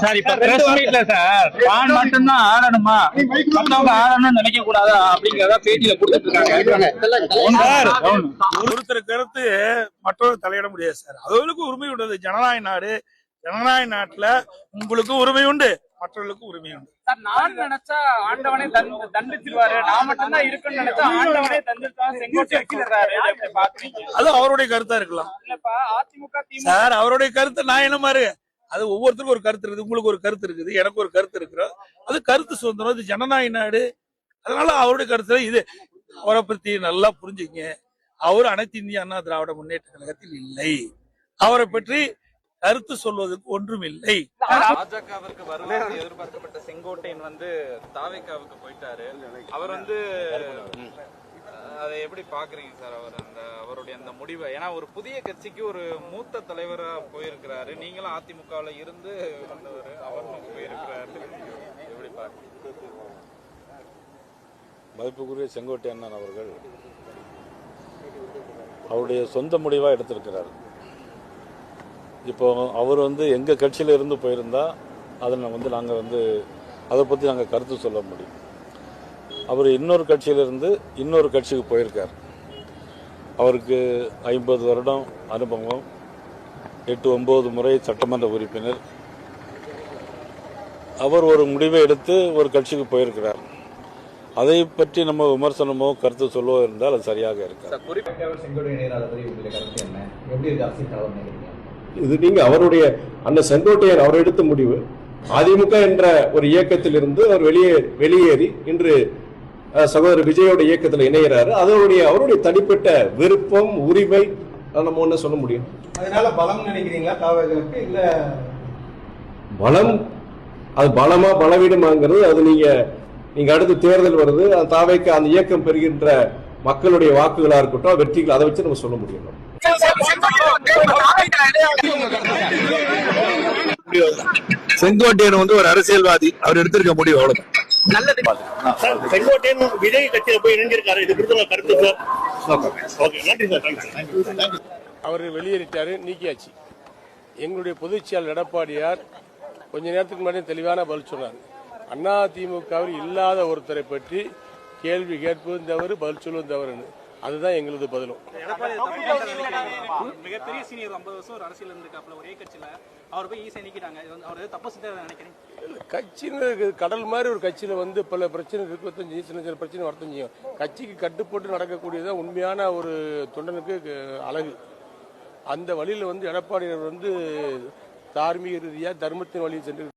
Sir இப்ப press மீட்ல sir தான் மட்டும்தான் ஆடணுமா, மத்தவங்க ஆடணும்னு நினைக்க கூடாதா அப்படிங்கறத பேட்டியில கொடுத்துட்டு இருக்காங்க. ஒருத்தர் கருத்து மற்றொரு தலையிட முடியாது சார். அவர்களுக்கு உரிமை உண்டு. ஜனநாயக நாடு. ஜனநாயக நாட்டுல உங்களுக்கு உரிமை உண்டு, மற்றவர்களுக்கு உரிமை உண்டு. நான் நினைச்சா ஆண்டவனே தண்டிச்சிருவாரு, நான் மட்டும்தான் இருக்குன்னு நினைச்சா ஆண்டவனே தண்டிச்சாரு, செங்கோட்டை வச்சிருக்காரு. அது அவருடைய கருத்தா இருக்கலாம் சார். அவருடைய கருத்து நான் என்ன மாதிரி, அது ஒவ்வொருத்தருக்கும் ஒரு கருத்து இருக்குது. உங்களுக்கு ஒரு கருத்து இருக்குது, எனக்கு ஒரு கருத்து இருக்கிறோம். அது கருத்து சுதந்திரம், இது ஜனநாயக நாடு. அதனால அவருடைய கருத்துல இது அவரை பத்தி நல்லா புரிஞ்சுங்க. அவர் அனைத்து இந்திய அண்ணா திராவிட முன்னேற்ற கழகத்தில் இல்லை. அவரை பற்றி கருத்து சொல்வதற்கு ஒன்றும் இல்லை. பாஜகவிற்கு வருவார் எதிர்பார்க்கப்பட்ட செங்கோட்டையன் தாவேக்காவுக்கு போயிட்டாரு. அவர் அதை எப்படி பாக்குறீங்க சார்? அவருடைய அந்த முடிவை, ஏன்னா ஒரு புதிய கட்சிக்கு ஒரு மூத்த தலைவரா போயிருக்கிறாரு. நீங்களும் அதிமுகவுல இருந்து வந்தவர், அவரும் போயிருக்கிறாரு. எப்படி பாக்குறீங்க? மதிப்புக்குரிய செங்கோட்டை அண்ணன் அவர்கள் அவருடைய சொந்த முடிவா எடுத்திருக்கிறார். இப்போ அவர் எங்கள் கட்சியில் இருந்து போயிருந்தா அதை நாங்கள் அதை பற்றி நாங்கள் கருத்து சொல்ல முடியும். அவர் இன்னொரு கட்சியிலிருந்து இன்னொரு கட்சிக்கு போயிருக்கார். அவருக்கு 50 வருடம் அனுபவம், 8-9 முறை சட்டமன்ற உறுப்பினர். அவர் ஒரு முடிவை எடுத்து ஒரு கட்சிக்கு போயிருக்கிறார். அதை பற்றி நம்ம விமர்சனமோ கருத்து சொல்லவோ இருந்தால் அது சரியாக இருக்காது. இது நீங்க அவருடைய அந்த செங்கோட்டையன் அவர் எடுத்த முடிவு. அதிமுக என்ற ஒரு இயக்கத்தில் இருந்து அவர் வெளியேறி இன்று சகோதரர் விஜயோட இயக்கத்தில் இணைகிறாரு. அவருடைய தனிப்பட்ட விருப்பம், உரிமை, நம்ம ஒண்ணு சொல்ல முடியும். அதனால பலம் நினைக்கிறீங்களா தாவேகளுக்கு? இல்ல பலம், அது பலமா பலவீனமாங்கிறது அது நீங்க அடுத்து தேர்தல் வருது, தாவேக்கு அந்த இயக்கம் பெறுகின்ற மக்களுடைய வாக்குகளா இருக்கட்டும், வெற்றிகள், அதை வச்சு நம்ம சொல்ல முடியும். செங்கோட்டையன் ஒரு அரசியல்வாதி, அவர் எடுத்திருக்க முடியும் அவ்வளவு. செங்கோட்டையன் விஜய் கட்சியில போய் இணைஞ்சிருக்காரு. இது குறித்து கருத்து சார். நன்றி சார். அவர் வெளியேறிட்டாரு, நீக்கியாச்சு. எங்களுடைய பொதுச் செயலாளர் எடப்பாடியார் கொஞ்ச நேரத்துக்கு முன்னாடி தெளிவான பதில் சொன்னார். அதிமுகவில் இல்லாத ஒருத்தரை பற்றி கேள்வி கேட்பதும் தவறு, பதில் சொல்வதும் தவறுன்னு. அதுதான் எங்களது பதிலும். மிகப்பெரிய சீனியர், 50 வருஷம் ஒரு அரசியல் இருந்திருக்காப்ல, ஒரே கட்சியில அவர் போய் ஈஸியா நீக்கிட்டாங்க. அவர் தப்பு செஞ்சாரு நினைக்கிறேன். கட்சின்னு கடல் மாதிரி ஒரு கட்சியில பல பிரச்சனை இருக்கத்தான், சின்ன சின்ன பிரச்சனை வரத்தான் செய்யும். கட்சிக்கு கட்டுப்பட்டு நடக்கக்கூடியதான் உண்மையான ஒரு தொண்டனுக்கு அழகு. அந்த வழியில எடப்பாடியார் தார்மீக ரீதியா தர்மத்தின் வழியில் சென்று